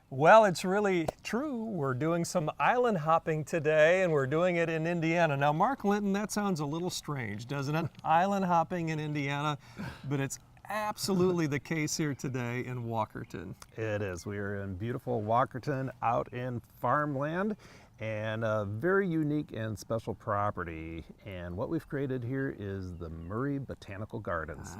Well, it's really true. We're doing some island hopping today, and we're doing it in Indiana. Now, Mark Linton, that sounds a little strange, doesn't it? Island hopping in Indiana, but it's absolutely the case here today in Walkerton. It is. We are in beautiful Walkerton out in farmland, and a very unique and special property. And what we've created here is the Murray Botanical Gardens.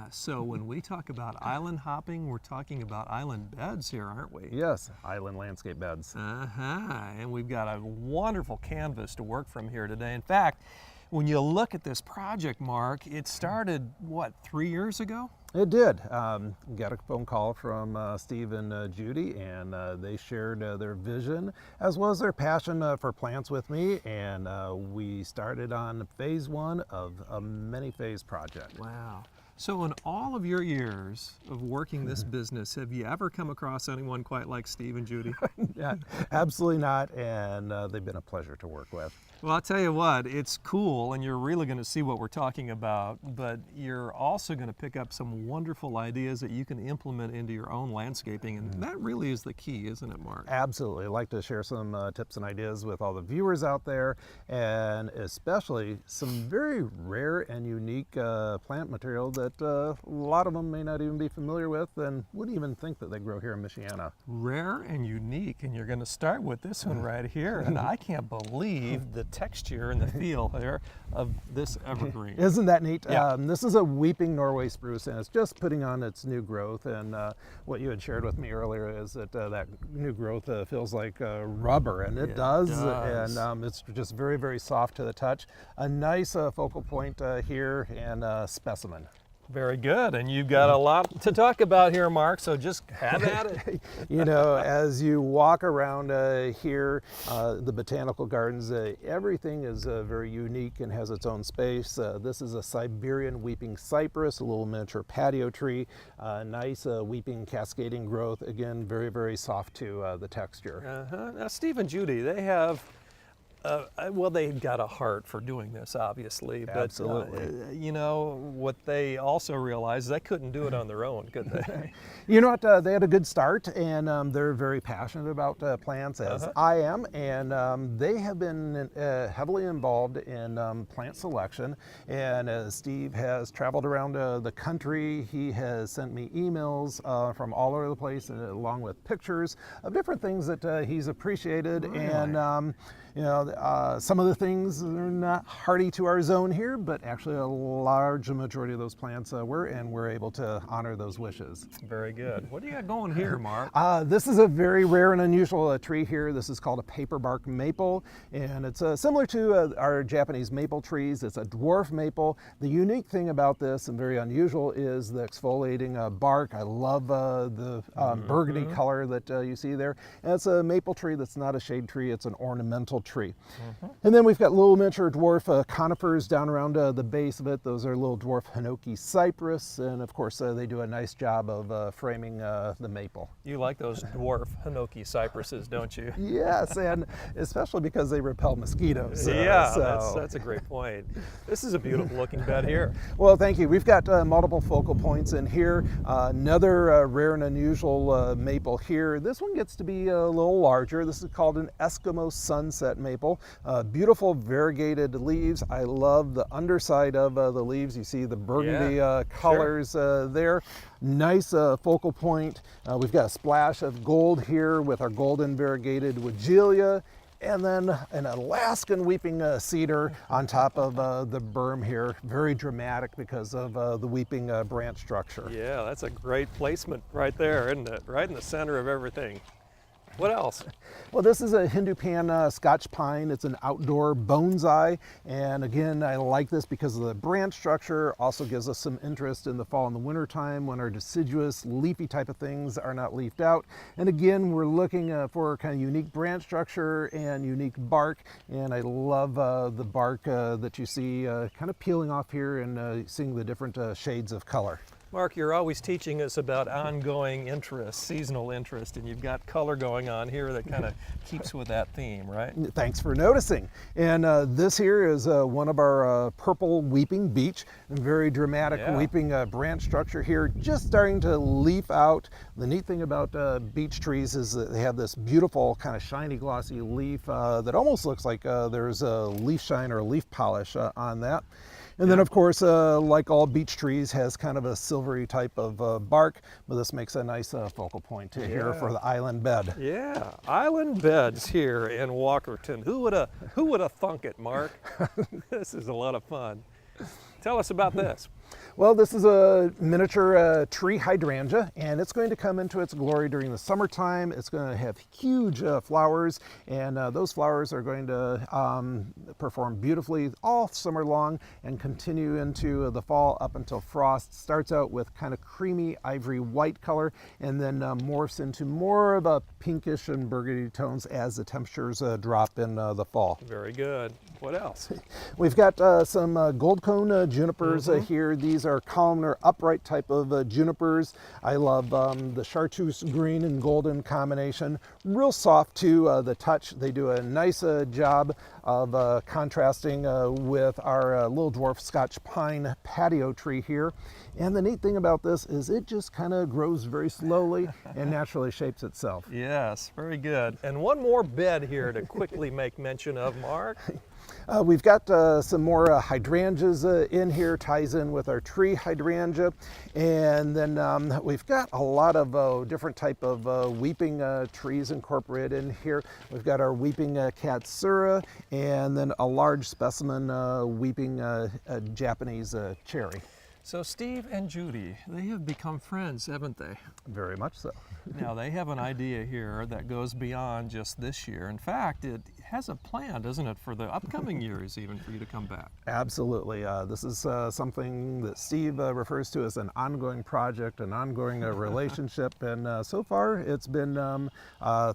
So when we talk about island hopping, we're talking about island beds here, aren't we? Yes, island landscape beds. And we've got a wonderful canvas to work from here today. In fact, when you look at this project, Mark, it started, what, 3 years ago? It did. Got a phone call from Steve and Judy, and they shared their vision as well as their passion for plants with me, and we started on phase 1 of a many-phase project. Wow. So in all of your years of working this business, have you ever come across anyone quite like Steve and Judy? Yeah, absolutely not, and they've been a pleasure to work with. Well, I'll tell you what, it's cool, and you're really going to see what we're talking about, but you're also going to pick up some wonderful ideas that you can implement into your own landscaping, and that really is the key, isn't it, Mark? Absolutely. I'd like to share some tips and ideas with all the viewers out there, and especially some very rare and unique plant material that a lot of them may not even be familiar with and wouldn't even think that they grow here in Michiana. Rare and unique, and you're going to start with this one right here, and I can't believe the texture and the feel there of this evergreen. Isn't that neat? Yeah. This is a weeping Norway spruce, and it's just putting on its new growth, and what you had shared with me earlier is that that new growth feels like rubber, and it does. And it's just very, very soft to the touch. A nice focal point here, and a specimen. Very good, and you've got a lot to talk about here, Mark, so just have at it. You know, as you walk around here, the Botanical Gardens, everything is very unique and has its own space. This is a Siberian weeping cypress, a little miniature patio tree, nice weeping cascading growth, again, very, very soft to the texture. Now, Steve and Judy, they have well, they've got a heart for doing this, obviously, but Absolutely. you know, what they also realized, they couldn't do it on their own, could they? You know what, they had a good start, and they're very passionate about plants, as I am, and they have been heavily involved in plant selection. And as Steve has traveled around the country, he has sent me emails from all over the place, along with pictures of different things that he's appreciated. Really? And you know, some of the things are not hardy to our zone here, but actually a large majority of those plants were, and we're able to honor those wishes. Very good. What do you got going here, Mark? This is a very rare and unusual tree here. This is called a paperbark maple, and it's similar to our Japanese maple trees. It's a dwarf maple. The unique thing about this, and very unusual, is the exfoliating bark. I love the burgundy color that you see there. And it's a maple tree that's not a shade tree, it's an ornamental tree. And then we've got little miniature dwarf conifers down around the base of it. Those are little dwarf hinoki cypress, and of course they do a nice job of framing the maple. You like those dwarf hinoki cypresses, don't you? Yes, and especially because they repel mosquitoes. Yeah, that's a great point. This is a beautiful looking bed here. Well, thank you. We've got multiple focal points in here. Another rare and unusual maple here. This one gets to be a little larger. This is called an Eskimo sunset maple. Beautiful variegated leaves. I love the underside of the leaves. You see the burgundy colors there. Nice focal point. We've got a splash of gold here with our golden variegated Weigela, and then an Alaskan weeping cedar on top of the berm here. Very dramatic because of the weeping branch structure. Yeah, that's a great placement right there, isn't it? Right in the center of everything. What else? Well, this is a Hindu pan Scotch pine. It's an outdoor bonsai, and again, I like this because of the branch structure. Also gives us some interest in the fall and the winter time when our deciduous leafy type of things are not leafed out. And again, we're looking for kind of unique branch structure and unique bark, and I love the bark that you see kind of peeling off here and seeing the different shades of color. Mark, you're always teaching us about ongoing interest, seasonal interest, and you've got color going on here that kind of keeps with that theme, right? Thanks for noticing. And this here is one of our purple weeping beech, very dramatic weeping branch structure here, just starting to leaf out. The neat thing about beech trees is that they have this beautiful kind of shiny glossy leaf that almost looks like there's a leaf shine or a leaf polish on that. And then, of course, like all beech trees, has kind of a silvery type of bark, but this makes a nice focal point here for the island bed. Yeah, island beds here in Walkerton. Who would have thunk it, Mark? This is a lot of fun. Tell us about this. Well, this is a miniature tree hydrangea, and it's going to come into its glory during the summertime. It's going to have huge flowers, and those flowers are going to perform beautifully all summer long and continue into the fall up until frost. Starts out with kind of creamy ivory white color and then morphs into more of a pinkish and burgundy tones as the temperatures drop in the fall. Very good. What else? We've got some gold cone junipers here. These are columnar upright type of junipers. I love the chartreuse green and golden combination. Real soft to the touch. They do a nice job of contrasting with our little dwarf Scotch pine patio tree here. And the neat thing about this is it just kind of grows very slowly and naturally shapes itself. Yes, very good. And one more bed here to quickly make mention of, Mark. We've got some more hydrangeas in here, ties in with our tree hydrangea. And then we've got a lot of different type of weeping trees incorporated in here. We've got our weeping katsura and then a large specimen weeping Japanese cherry. So Steve and Judy, they have become friends, haven't they? Very much so. Now they have an idea here that goes beyond just this year. In fact, it has a plan, doesn't it, for the upcoming years even for you to come back? Absolutely. This is something that Steve refers to as an ongoing project, an ongoing relationship. And so far it's been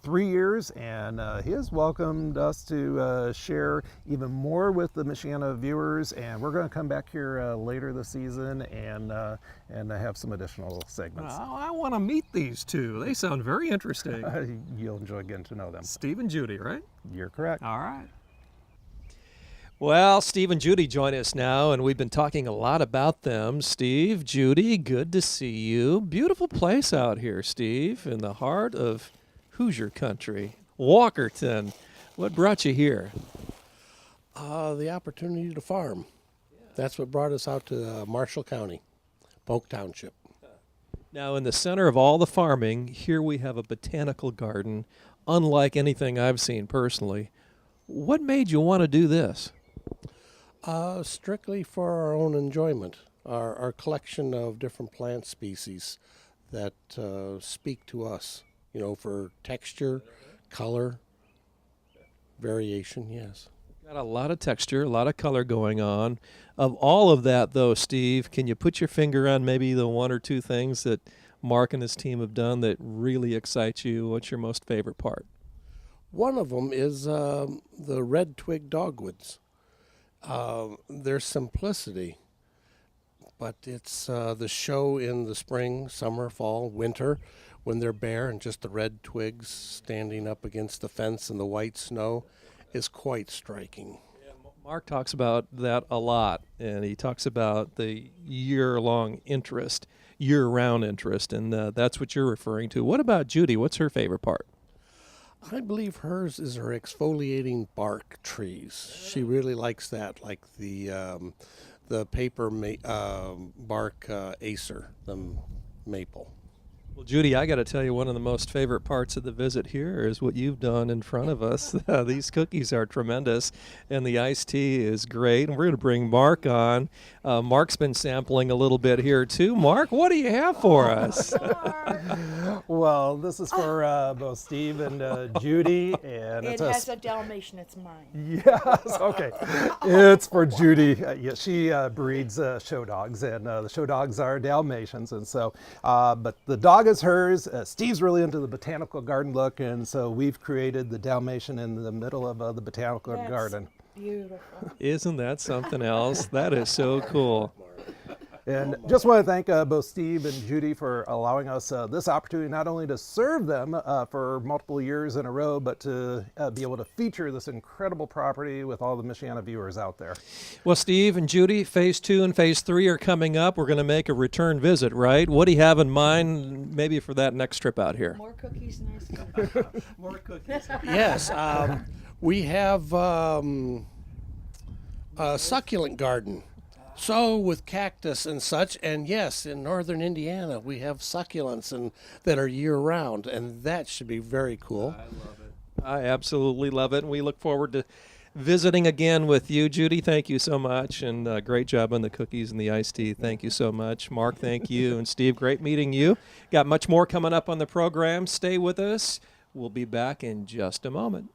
3 years, and he has welcomed us to share even more with the Michiana viewers. And we're going to come back here later this season and have some additional segments. Well, I want to meet these two. They sound very interesting. You'll enjoy getting to know them. Steve and Judy, right? You're correct. All right. Well, Steve and Judy join us now, and we've been talking a lot about them. Steve, Judy, good to see you. Beautiful place out here, Steve, in the heart of Hoosier country, Walkerton. What brought you here? The opportunity to farm. That's what brought us out to Marshall County, Polk Township. Now, in the center of all the farming, here we have a botanical garden, unlike anything I've seen personally. What made you want to do this? Strictly for our own enjoyment. Our collection of different plant species that speak to us, you know, for texture, color, variation, yes. Got a lot of texture, a lot of color going on. Of all of that, though, Steve, can you put your finger on maybe the one or two things that Mark and his team have done that really excite you? What's your most favorite part? One of them is the red twig dogwoods. Their simplicity, but it's the show in the spring, summer, fall, winter, when they're bare and just the red twigs standing up against the fence and the white snow is quite striking. Yeah, Mark talks about that a lot, and he talks about the year-long interest, year-round interest, and that's what you're referring to. What about Judy? What's her favorite part? I believe hers is her exfoliating bark trees. She really likes that, like the paper bark acer, the maple. Well, Judy, I got to tell you, one of the most favorite parts of the visit here is what you've done in front of us. These cookies are tremendous, and the iced tea is great. And we're going to bring Mark on. Mark's been sampling a little bit here, too. Mark, what do you have for us? Well, this is for both Steve and Judy. And It has a Dalmatian, it's mine. Yes, okay. It's for Judy. Yeah, she breeds show dogs, and the show dogs are Dalmatians. And so, but the dog is hers. Steve's really into the botanical garden look, and so we've created the Dalmatian in the middle of the botanical That's garden. Beautiful. Isn't that something else? That is so cool. And just want to thank both Steve and Judy for allowing us this opportunity not only to serve them for multiple years in a row, but to be able to feature this incredible property with all the Michiana viewers out there. Well, Steve and Judy, phase 2 and phase 3 are coming up. We're going to make a return visit, right? What do you have in mind maybe for that next trip out here? More cookies and ice cream. More cookies. Yes, we have a succulent garden. So with cactus and such, and yes, in northern Indiana we have succulents that are year-round, and that should be very cool. I love it. I absolutely love it, and we look forward to visiting again with you. Judy, thank you so much, and great job on the cookies and the iced tea. Thank you so much. Mark, thank you, and Steve, great meeting you. Got much more coming up on the program. Stay with us. We'll be back in just a moment.